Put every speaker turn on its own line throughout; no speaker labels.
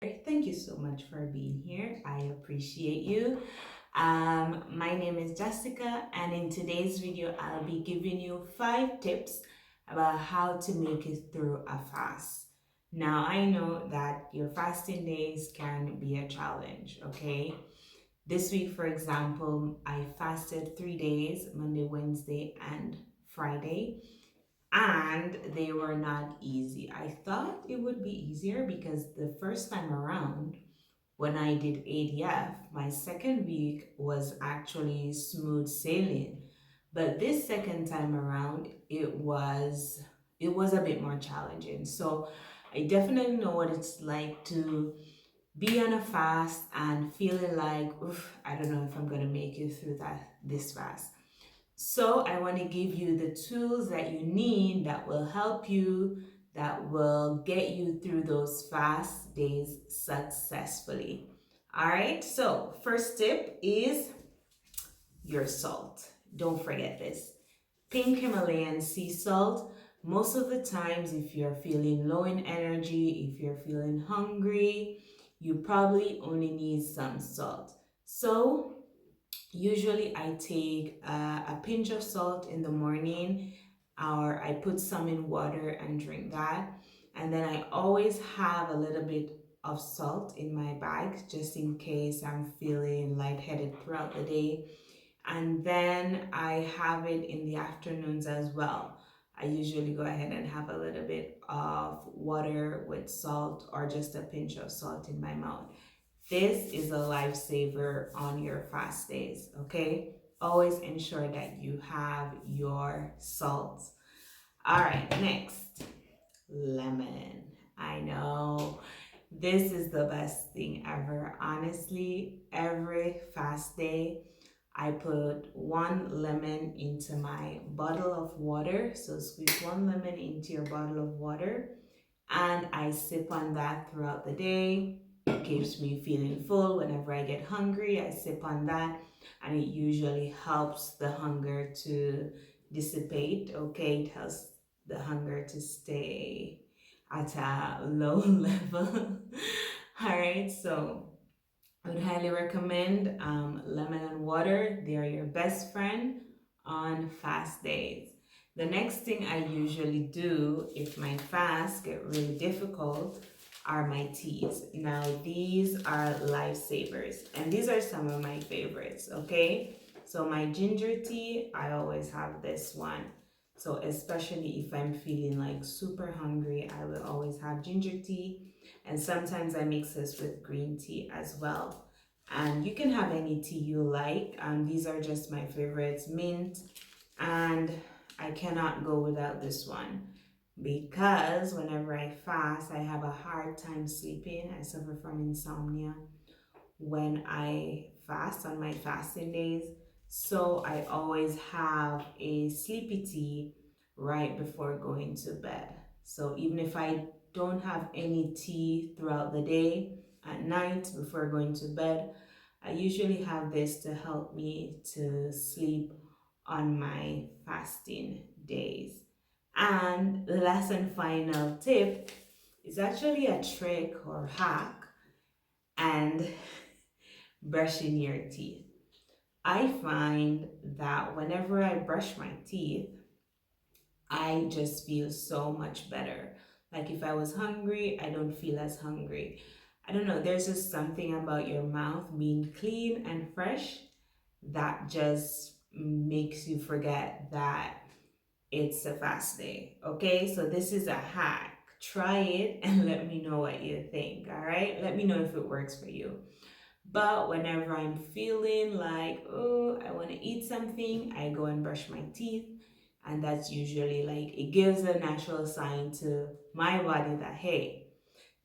Thank you so much for being here. I appreciate you. My name is Jessica, and in today's video, I'll be giving you 5 tips about how to make it through a fast. Now, I know that your fasting days can be a challenge, okay? This week, for example, I fasted 3 days, Monday, Wednesday, and Friday, and they were not easy. I thought it would be easier because the first time around, when I did ADF, my second week was actually smooth sailing. But this second time around, it was a bit more challenging. So I definitely know what it's like to be on a fast and feeling like, oof, I don't know if I'm gonna make it through this fast. So I want to give you the tools that you need that will help you, that will get you through those fast days successfully. All right, so first tip is your salt. Don't forget this. Pink Himalayan sea salt. Most of the times, if you're feeling low in energy, if you're feeling hungry, you probably only need some salt. So usually I take a pinch of salt in the morning, or I put some in water and drink that. And then I always have a little bit of salt in my bag just in case I'm feeling lightheaded throughout the day. And then I have it in the afternoons as well. I usually go ahead and have a little bit of water with salt or just a pinch of salt in my mouth. This is a lifesaver on your fast days, okay? Always ensure that you have your salt. All right, next, lemon. I know this is the best thing ever. Honestly, every fast day, I put 1 lemon into my bottle of water. So squeeze 1 lemon into your bottle of water, and I sip on that throughout the day. It keeps me feeling full. Whenever I get hungry, I sip on that, and it usually helps the hunger to dissipate. Okay, it helps the hunger to stay at a low level. All right, so I would highly recommend lemon and water. They are your best friend on fast days. The next thing I usually do if my fasts get really difficult are my teas. Now, these are lifesavers, and these are some of my favorites, okay? So my ginger tea, I always have this one. So especially if I'm feeling like super hungry, I will always have ginger tea. And sometimes I mix this with green tea as well. And you can have any tea you like. These are just my favorites. Mint, and I cannot go without this one because whenever I fast, I have a hard time sleeping. I suffer from insomnia when I fast on my fasting days. So I always have a sleepy tea right before going to bed. So even if I don't have any tea throughout the day, at night before going to bed, I usually have this to help me to sleep on my fasting days. And the last and final tip is actually a trick or hack, and brushing your teeth. I find that whenever I brush my teeth, I just feel so much better. Like if I was hungry, I don't feel as hungry. I don't know, there's just something about your mouth being clean and fresh that just makes you forget that it's a fast day. Okay, so this is a hack. Try it and let me know what you think. All right, let me know if it works for you. But whenever I'm feeling like, oh, I want to eat something, I go and brush my teeth. And that's usually like, it gives a natural sign to my body that, hey,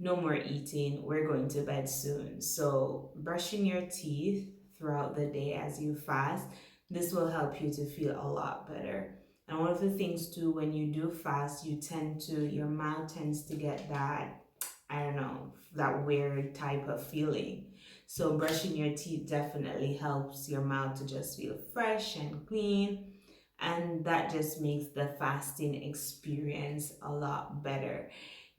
no more eating, we're going to bed soon. So, brushing your teeth throughout the day as you fast, this will help you to feel a lot better. And one of the things too, when you do fast, your mouth tends to get that, I don't know, that weird type of feeling. So brushing your teeth definitely helps your mouth to just feel fresh and clean. And that just makes the fasting experience a lot better.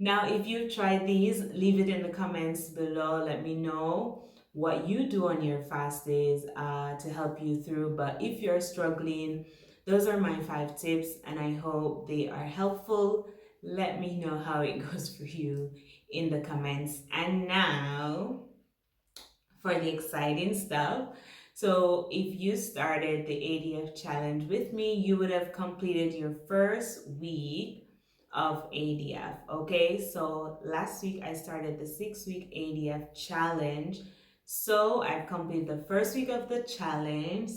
Now, if you've tried these, leave it in the comments below. Let me know what you do on your fast days to help you through. But if you're struggling, those are my 5 tips, and I hope they are helpful. Let me know how it goes for you in the comments. And now, for the exciting stuff. So if you started the ADF challenge with me, you would have completed your first week of ADF. Okay, so last week I started the 6-week ADF challenge. So I've completed the first week of the challenge.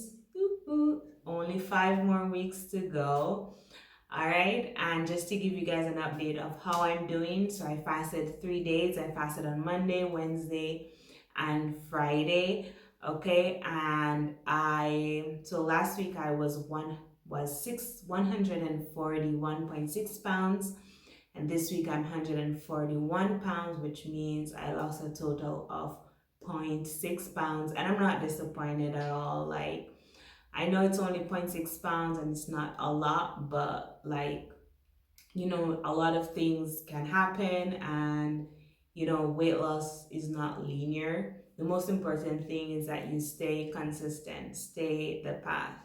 Only 5 more weeks to go. All right, and just to give you guys an update of how I'm doing, so I fasted 3 days. I fasted on Monday, Wednesday, and Friday. Okay, and so last week I was 141.6 pounds, and this week I'm 141 pounds, which means I lost a total of 0.6 pounds, and I'm not disappointed at all. Like, I know it's only 0.6 pounds and it's not a lot, but like, a lot of things can happen, and weight loss is not linear. The most important thing is that you stay consistent, stay the path.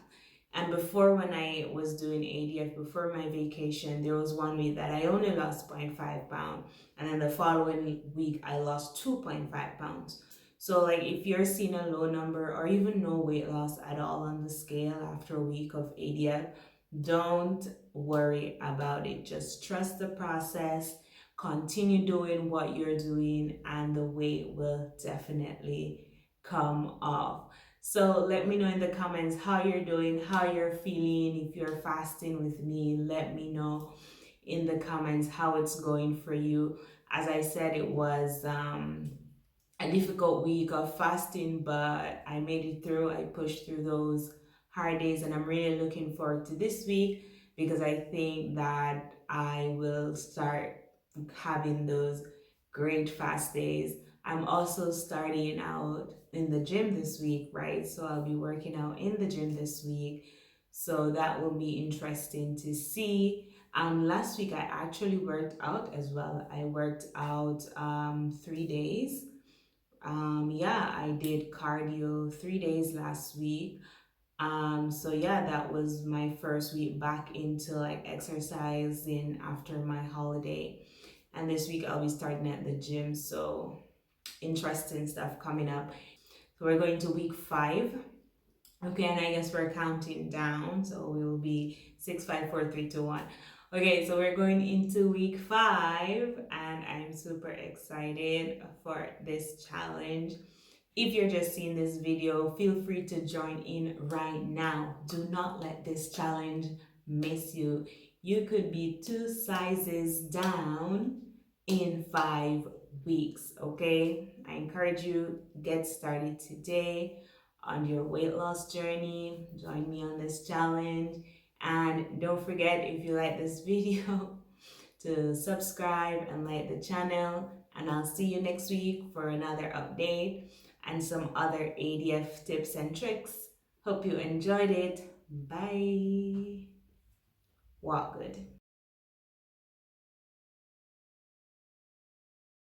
And before, when I was doing ADF, before my vacation, there was one week that I only lost 0.5 pounds, and then the following week I lost 2.5 pounds. So like, if you're seeing a low number or even no weight loss at all on the scale after a week of ADF, don't worry about it. Just trust the process, continue doing what you're doing, and the weight will definitely come off. So let me know in the comments how you're doing, how you're feeling. If you're fasting with me, let me know in the comments how it's going for you. As I said, it was a difficult week of fasting, but I made it through. I pushed through those hard days, and I'm really looking forward to this week because I think that I will start having those great fast days. I'm also starting out in the gym this week, right? So I'll be working out in the gym this week. So that will be interesting to see. Last week I actually worked out as well. I worked out 3 days. Yeah, I did cardio 3 days last week. So yeah, that was my first week back into like exercising after my holiday. And this week I'll be starting at the gym. So interesting stuff coming up. So we're going to week 5. Okay, and I guess we're counting down. So we will be 6, 5, 4, 3, 2, 1. Okay, so we're going into week 5, and I'm super excited for this challenge. If you're just seeing this video, feel free to join in right now. Do not let this challenge miss you. You could be 2 sizes down in 5 weeks, okay? I encourage you, get started today on your weight loss journey. Join me on this challenge. And don't forget, if you like this video, to subscribe and like the channel. And I'll see you next week for another update and some other ADF tips and tricks. Hope you enjoyed it. Bye. Walk good.